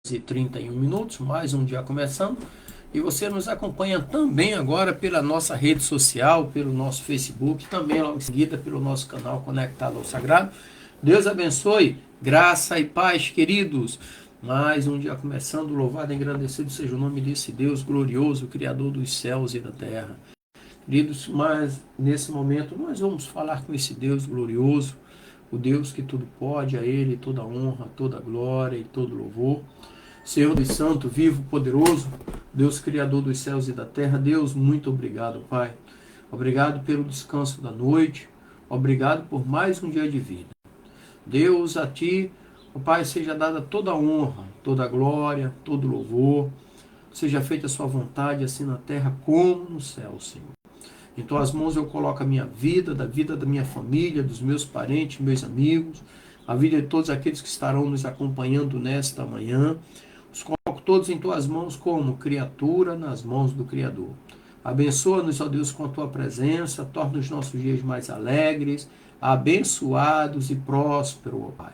e 31 minutos, mais um dia começando. E você nos acompanha também agora pela nossa rede social, pelo nosso Facebook, também logo em seguida pelo nosso canal Conectado ao Sagrado. Deus abençoe, graça e paz, queridos. Mais um dia começando, louvado e engrandecido seja o nome desse Deus glorioso, Criador dos céus e da terra. Queridos, mas nesse momento nós vamos falar com esse Deus glorioso, o Deus que tudo pode, a Ele toda honra, toda glória e todo louvor. Senhor dos santos, vivo, poderoso, Deus Criador dos céus e da terra, Deus, muito obrigado, Pai. Obrigado pelo descanso da noite, obrigado por mais um dia de vida. Deus, a Ti, ó Pai, seja dada toda a honra, toda a glória, todo o louvor, seja feita a Sua vontade, assim na terra como no céu, Senhor. Em Tuas mãos eu coloco a minha vida da minha família, dos meus parentes, meus amigos, a vida de todos aqueles que estarão nos acompanhando nesta manhã. Os coloco todos em Tuas mãos como criatura nas mãos do Criador. Abençoa-nos, ó Deus, com a Tua presença, torna os nossos dias mais alegres, abençoados e prósperos, ó Pai.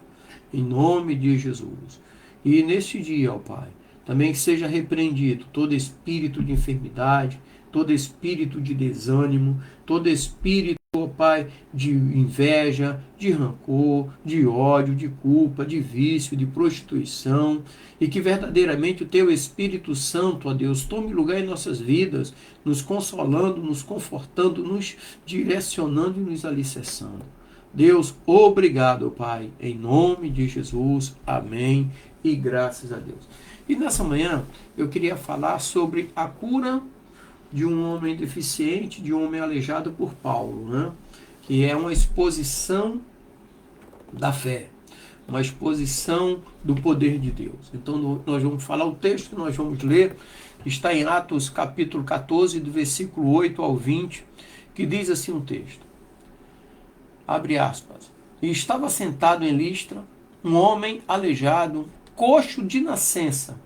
Em nome de Jesus. E neste dia, ó Pai, também que seja repreendido todo espírito de enfermidade, todo espírito de desânimo, todo espírito, ó Pai, de inveja, de rancor, de ódio, de culpa, de vício, de prostituição, e que verdadeiramente o Teu Espírito Santo, ó Deus, tome lugar em nossas vidas, nos consolando, nos confortando, nos direcionando e nos alicerçando. Deus, obrigado, Pai, em nome de Jesus, amém, e graças a Deus. E nessa manhã eu queria falar sobre a cura de um homem deficiente, de um homem aleijado por Paulo, né? Que é uma exposição da fé, uma exposição do poder de Deus. Então nós vamos falar, o texto que nós vamos ler está em Atos capítulo 14, do versículo 8 ao 20, que diz assim um texto, abre aspas, e estava sentado em Listra um homem aleijado, coxo de nascença,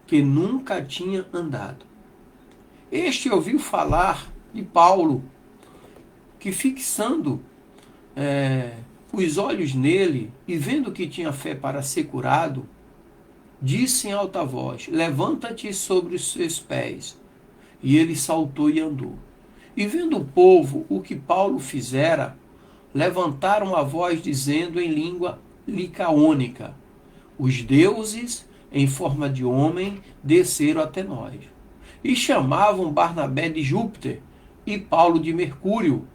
que nunca tinha andado. Este ouviu falar de Paulo, que fixando os olhos nele e vendo que tinha fé para ser curado, disse em alta voz, levanta-te sobre os seus pés. E ele saltou e andou. E vendo o povo o que Paulo fizera, levantaram a voz dizendo em língua licaônica, os deuses em forma de homem desceram até nós. E chamavam Barnabé de Júpiter e Paulo de Mercúrio,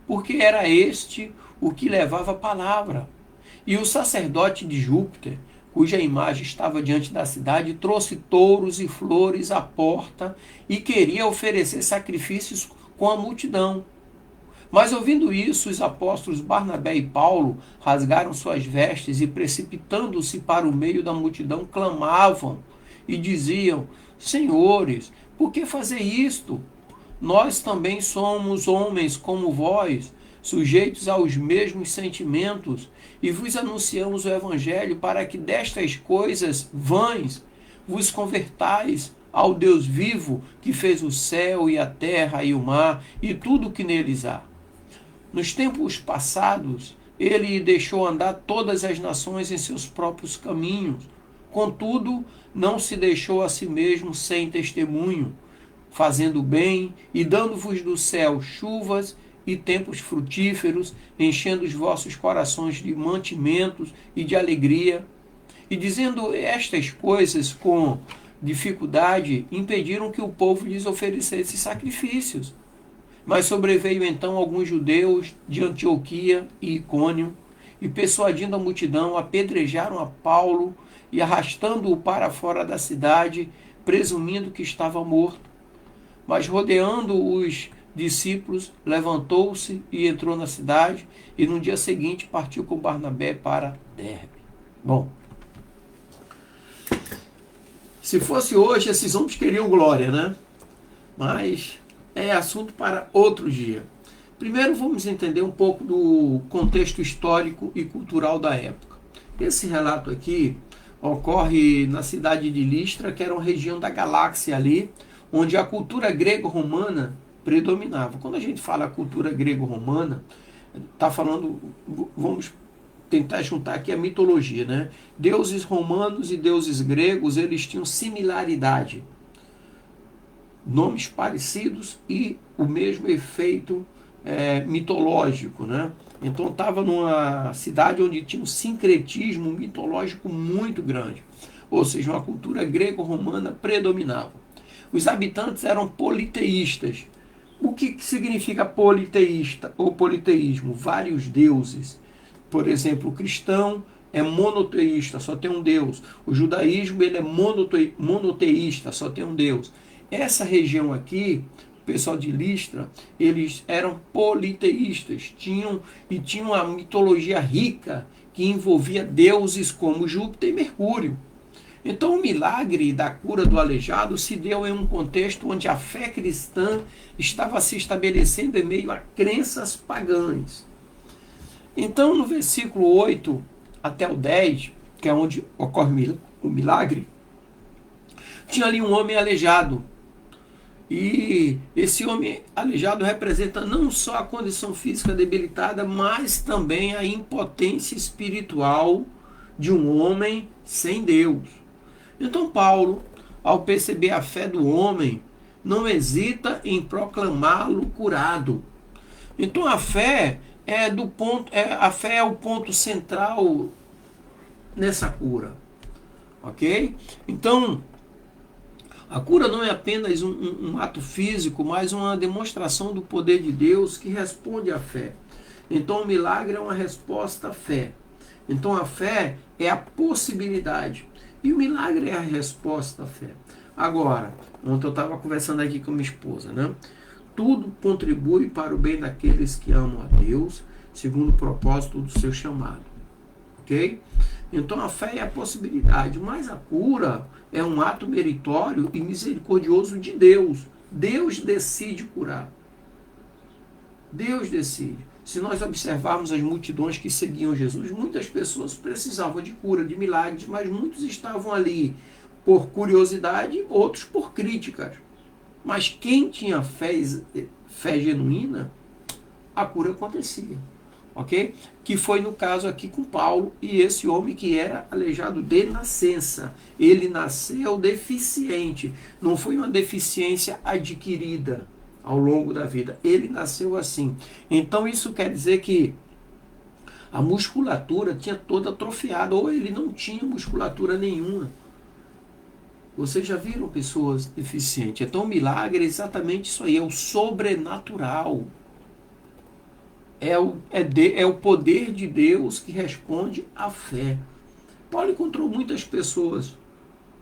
porque era este o que levava a palavra. E o sacerdote de Júpiter, cuja imagem estava diante da cidade, trouxe touros e flores à porta e queria oferecer sacrifícios com a multidão. Mas ouvindo isso, os apóstolos Barnabé e Paulo rasgaram suas vestes e, precipitando-se para o meio da multidão, clamavam e diziam, Senhores, por que fazer isto? Nós também somos homens como vós, sujeitos aos mesmos sentimentos, e vos anunciamos o Evangelho para que destas coisas vãs vos convertais ao Deus vivo, que fez o céu e a terra e o mar e tudo o que neles há. Nos tempos passados, ele deixou andar todas as nações em seus próprios caminhos. Contudo, não se deixou a si mesmo sem testemunho, fazendo bem e dando-vos do céu chuvas e tempos frutíferos, enchendo os vossos corações de mantimentos e de alegria. E dizendo estas coisas com dificuldade, impediram que o povo lhes oferecesse sacrifícios. Mas sobreveio então alguns judeus de Antioquia e Icônio, e persuadindo a multidão, apedrejaram a Paulo e arrastando-o para fora da cidade, presumindo que estava morto. Mas rodeando os discípulos, levantou-se e entrou na cidade, e no dia seguinte partiu com Barnabé para Derbe. Bom, se fosse hoje, esses homens queriam glória, né? Mas é assunto para outro dia. Primeiro vamos entender um pouco do contexto histórico e cultural da época. Esse relato aqui ocorre na cidade de Listra, que era uma região da galáxia ali, onde a cultura grego-romana predominava. Quando a gente fala cultura grego-romana, está falando, vamos tentar juntar aqui a mitologia, né? Deuses romanos e deuses gregos, eles tinham similaridade, nomes parecidos e o mesmo efeito mitológico, né? Então estava numa cidade onde tinha um sincretismo mitológico muito grande, ou seja, uma cultura grego-romana predominava. Os habitantes eram politeístas. O que significa politeísta ou politeísmo? Vários deuses. Por exemplo, o cristão é monoteísta, só tem um Deus. O judaísmo ele é monoteísta, só tem um Deus. Essa região aqui, o pessoal de Listra, eles eram politeístas, tinham uma mitologia rica que envolvia deuses como Júpiter e Mercúrio. Então o milagre da cura do aleijado se deu em um contexto onde a fé cristã estava se estabelecendo em meio a crenças pagãs. Então no versículo 8 até o 10, que é onde ocorre o milagre, tinha ali um homem aleijado. E esse homem aleijado representa não só a condição física debilitada, mas também a impotência espiritual de um homem sem Deus. Então Paulo, ao perceber a fé do homem, não hesita em proclamá-lo curado. Então a fé é o ponto central nessa cura, ok? Então a cura não é apenas um ato físico, mas uma demonstração do poder de Deus que responde à fé. Então o milagre é uma resposta à fé. Então a fé é a possibilidade. E o milagre é a resposta à fé. Agora, ontem eu estava conversando aqui com minha esposa, né? Tudo contribui para o bem daqueles que amam a Deus, segundo o propósito do seu chamado. Ok? Então a fé é a possibilidade, mas a cura é um ato meritório e misericordioso de Deus. Deus decide curar. Deus decide. Se nós observarmos as multidões que seguiam Jesus, muitas pessoas precisavam de cura, de milagres, mas muitos estavam ali por curiosidade, outros por críticas. Mas quem tinha fé genuína, a cura acontecia. Ok? Que foi no caso aqui com Paulo e esse homem que era aleijado de nascença. Ele nasceu deficiente. Não foi uma deficiência adquirida ao longo da vida. Ele nasceu assim. Então isso quer dizer que a musculatura tinha toda atrofiada, ou ele não tinha musculatura nenhuma. Vocês já viram pessoas deficientes? Então o milagre é exatamente isso aí, é o sobrenatural. É o poder de Deus que responde à fé. Paulo encontrou muitas pessoas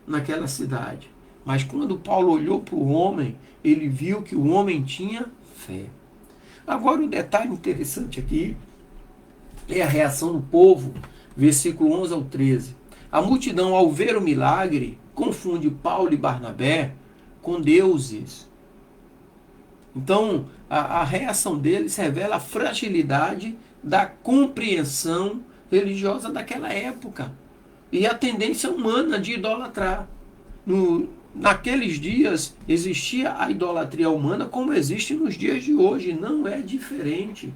naquela cidade. Mas quando Paulo olhou para o homem, ele viu que o homem tinha fé. Agora, um detalhe interessante aqui é a reação do povo, versículo 11 ao 13. A multidão, ao ver o milagre, confunde Paulo e Barnabé com deuses. Então, a reação deles revela a fragilidade da compreensão religiosa daquela época e a tendência humana de idolatrar. Naqueles dias existia a idolatria humana como existe nos dias de hoje, não é diferente.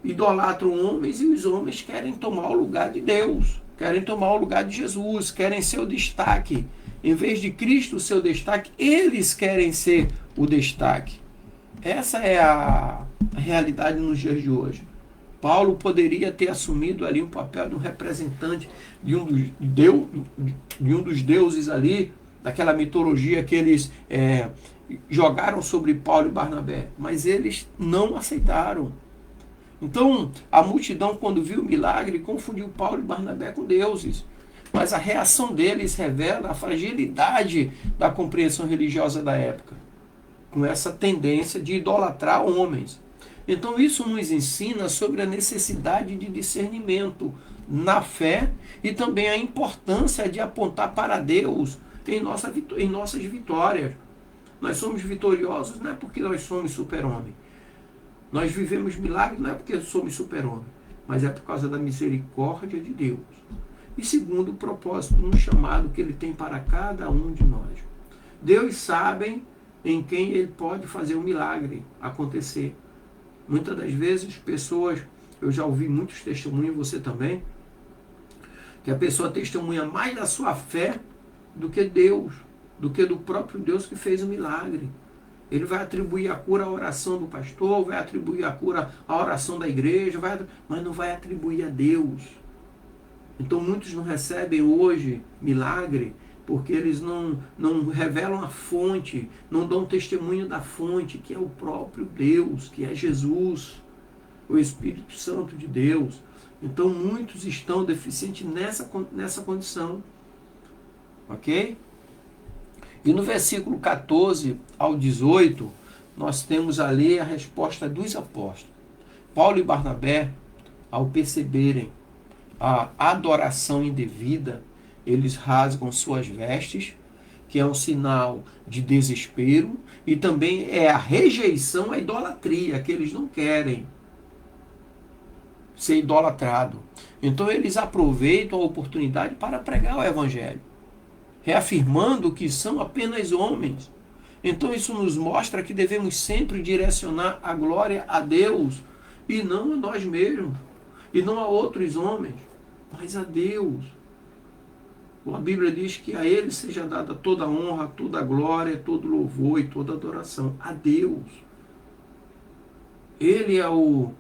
Idolatram homens e os homens querem tomar o lugar de Deus, querem tomar o lugar de Jesus, querem ser o destaque. Em vez de Cristo ser o destaque, eles querem ser o destaque. Essa é a realidade nos dias de hoje. Paulo poderia ter assumido ali o papel de um representante de um dos deuses ali, daquela mitologia que eles jogaram sobre Paulo e Barnabé, mas eles não aceitaram. Então, a multidão, quando viu o milagre, confundiu Paulo e Barnabé com deuses. Mas a reação deles revela a fragilidade da compreensão religiosa da época, com essa tendência de idolatrar homens. Então isso nos ensina sobre a necessidade de discernimento na fé e também a importância de apontar para Deus em nossas vitórias. Nós somos vitoriosos não é porque nós somos super-homem. Nós vivemos milagres não é porque somos super-homem, mas é por causa da misericórdia de Deus. E segundo o propósito no chamado que Ele tem para cada um de nós. Deus sabe em quem Ele pode fazer um milagre acontecer. Muitas das vezes pessoas eu já ouvi muitos testemunhos, você também, que a pessoa testemunha mais da sua fé do que Deus, do que do próprio Deus que fez o milagre. Ele vai atribuir a cura à oração do pastor, vai atribuir a cura à oração da igreja, mas não vai atribuir a Deus. Então muitos não recebem hoje milagre porque eles não revelam a fonte, não dão testemunho da fonte, que é o próprio Deus, que é Jesus, o Espírito Santo de Deus. Então muitos estão deficientes nessa condição. Ok? E no versículo 14 ao 18, nós temos ali a resposta dos apóstolos. Paulo e Barnabé, ao perceberem a adoração indevida, eles rasgam suas vestes, que é um sinal de desespero, e também é a rejeição à idolatria, que eles não querem ser idolatrado. Então eles aproveitam a oportunidade para pregar o evangelho, reafirmando que são apenas homens. Então isso nos mostra que devemos sempre direcionar a glória a Deus, e não a nós mesmos, e não a outros homens, mas a Deus. A Bíblia diz que a Ele seja dada toda a honra, toda a glória, todo louvor e toda adoração. A Deus. Ele é o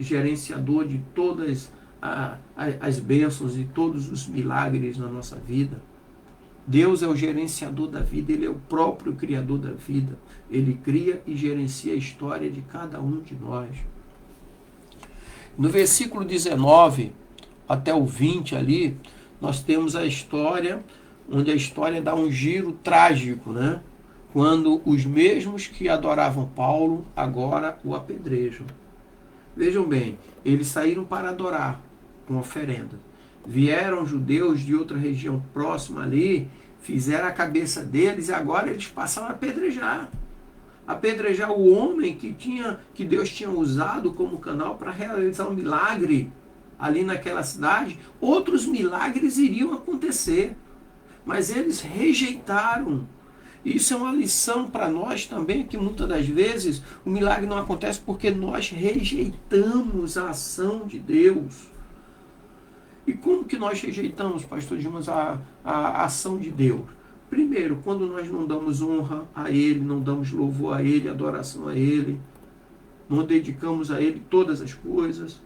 gerenciador de todas as bênçãos e todos os milagres na nossa vida. Deus é o gerenciador da vida, Ele é o próprio criador da vida. Ele cria e gerencia a história de cada um de nós. No versículo 19 até o 20 ali, nós temos a história, onde a história dá um giro trágico, né? Quando os mesmos que adoravam Paulo agora o apedrejam. Vejam bem, eles saíram para adorar com oferenda. Vieram judeus de outra região próxima ali, fizeram a cabeça deles e agora eles passaram a apedrejar. Apedrejar o homem que Deus tinha usado como canal para realizar um milagre ali naquela cidade. Outros milagres iriam acontecer, mas eles rejeitaram. Isso é uma lição para nós também, que muitas das vezes o milagre não acontece porque nós rejeitamos a ação de Deus. E como que nós rejeitamos, pastor Dimas, a ação de Deus? Primeiro, quando nós não damos honra a Ele, não damos louvor a Ele, adoração a Ele, não dedicamos a Ele todas as coisas,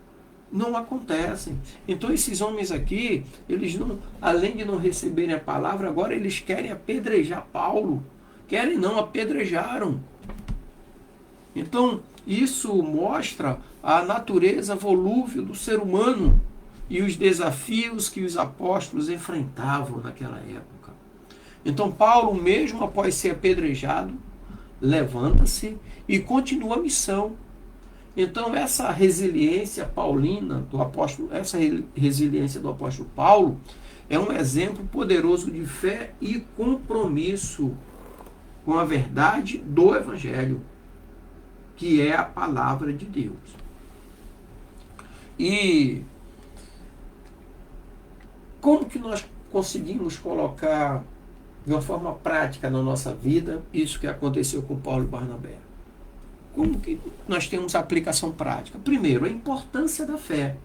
não acontecem. Então esses homens aqui, eles não, além de não receberem a palavra, agora eles querem apedrejar Paulo. Querem não, apedrejaram. Então isso mostra a natureza volúvel do ser humano e os desafios que os apóstolos enfrentavam naquela época. Então Paulo, mesmo após ser apedrejado, levanta-se e continua a missão. Então essa resiliência paulina do apóstolo, essa resiliência do apóstolo Paulo é um exemplo poderoso de fé e compromisso com a verdade do Evangelho, que é a palavra de Deus. E como que nós conseguimos colocar de uma forma prática na nossa vida isso que aconteceu com Paulo e Barnabé? Como que nós temos a aplicação prática? Primeiro, a importância da fé,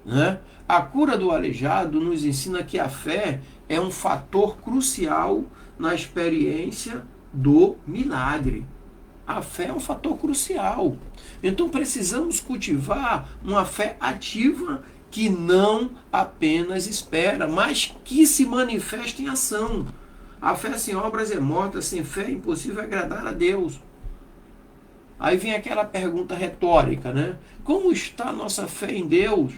né? A cura do aleijado nos ensina que a fé é um fator crucial na experiência do milagre. A fé é um fator crucial. Então precisamos cultivar uma fé ativa que não apenas espera, mas que se manifesta em ação. A fé sem obras é morta, sem fé é impossível agradar a Deus. Aí vem aquela pergunta retórica, né? Como está a nossa fé em Deus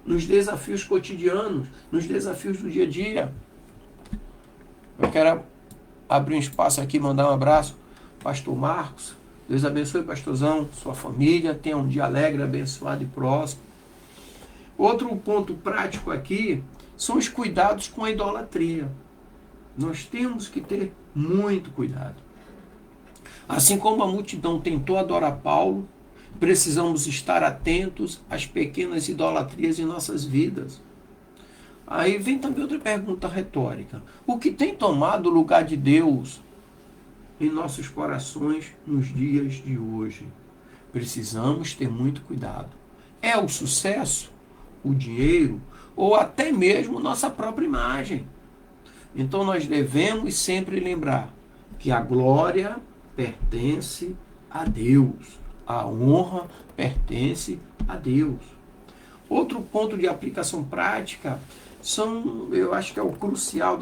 nos desafios cotidianos, nos desafios do dia a dia? Eu quero abrir um espaço aqui, mandar um abraço, pastor Marcos. Deus abençoe, pastorzão, sua família, tenha um dia alegre, abençoado e próspero. Outro ponto prático aqui são os cuidados com a idolatria. Nós temos que ter muito cuidado. Assim como a multidão tentou adorar Paulo, precisamos estar atentos às pequenas idolatrias em nossas vidas. Aí vem também outra pergunta retórica. O que tem tomado o lugar de Deus em nossos corações nos dias de hoje? precisamos ter muito cuidado. É o sucesso, o dinheiro ou até mesmo nossa própria imagem. Então nós devemos sempre lembrar que a glória pertence a Deus, a honra pertence a Deus. Outro ponto de aplicação prática eu acho que é o crucial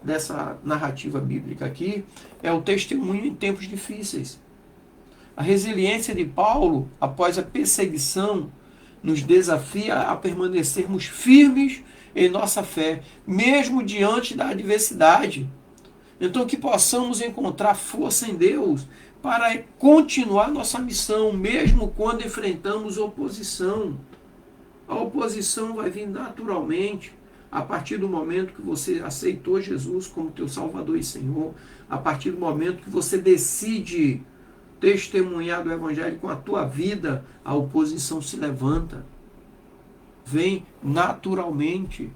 dessa narrativa bíblica aqui, é o testemunho em tempos difíceis. A resiliência de Paulo, após a perseguição, nos desafia a permanecermos firmes em nossa fé, mesmo diante da adversidade. Então, que possamos encontrar força em Deus para continuar nossa missão, mesmo quando enfrentamos oposição. A oposição vai vir naturalmente a partir do momento que você aceitou Jesus como teu Salvador e Senhor, a partir do momento que você decide testemunhar do Evangelho com a tua vida, a oposição se levanta. Vem naturalmente.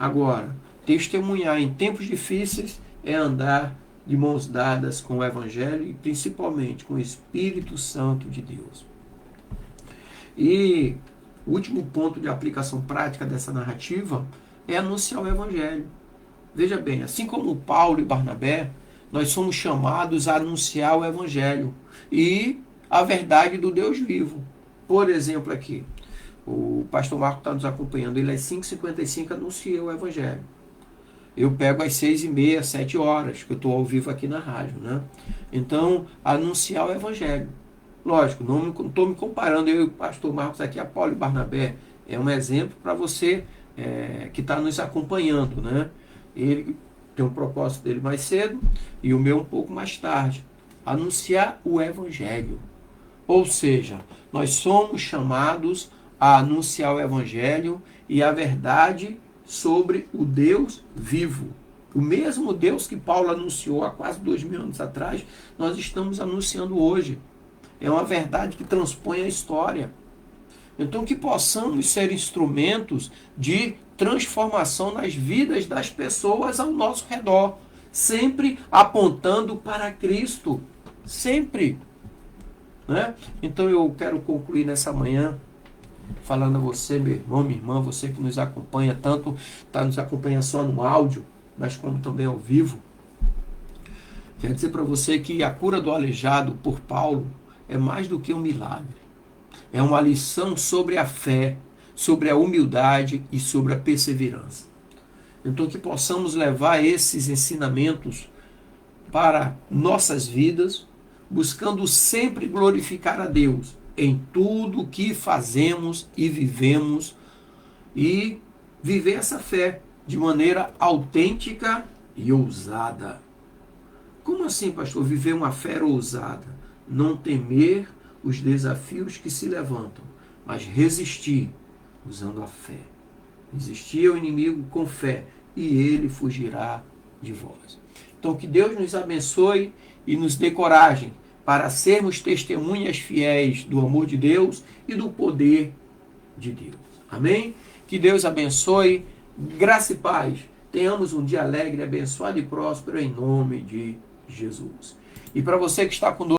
Agora, testemunhar em tempos difíceis é andar de mãos dadas com o Evangelho e principalmente com o Espírito Santo de Deus. E o último ponto de aplicação prática dessa narrativa é anunciar o Evangelho. Veja bem, assim como Paulo e Barnabé, nós somos chamados a anunciar o Evangelho e a verdade do Deus vivo. Por exemplo aqui, o pastor Marco está nos acompanhando, ele às 5h55 anuncia o Evangelho. Eu pego às 6h30, 7 horas, que eu estou ao vivo aqui na rádio, né? Então, anunciar o Evangelho. Lógico, não estou me comparando, eu e o pastor Marcos aqui, a Paulo e Barnabé. É um exemplo para você que está nos acompanhando, né? Ele tem um propósito dele mais cedo e o meu um pouco mais tarde. Anunciar o Evangelho. Ou seja, nós somos chamados a anunciar o Evangelho e a verdade sobre o Deus vivo. O mesmo Deus que Paulo anunciou há quase 2000 anos atrás, nós estamos anunciando hoje. É uma verdade que transpõe a história. Então, que possamos ser instrumentos de transformação nas vidas das pessoas ao nosso redor, sempre apontando para Cristo, sempre. Né? Então, eu quero concluir nessa manhã falando a você, meu irmão, minha irmã, você que nos acompanha, tanto está nos acompanhando só no áudio, mas como também ao vivo. Quero dizer para você que a cura do aleijado por Paulo é mais do que um milagre. É uma lição sobre a fé, sobre a humildade e sobre a perseverança. Então, que possamos levar esses ensinamentos para nossas vidas, buscando sempre glorificar a Deus em tudo o que fazemos e vivemos, e viver essa fé de maneira autêntica e ousada. Como assim, pastor? Viver uma fé ousada? Não temer os desafios que se levantam, mas resistir usando a fé. Resistir ao inimigo com fé e ele fugirá de vós. Então, que Deus nos abençoe e nos dê coragem para sermos testemunhas fiéis do amor de Deus e do poder de Deus. Amém? Que Deus abençoe, graça e paz. Tenhamos um dia alegre, abençoado e próspero em nome de Jesus. E para você que está conosco,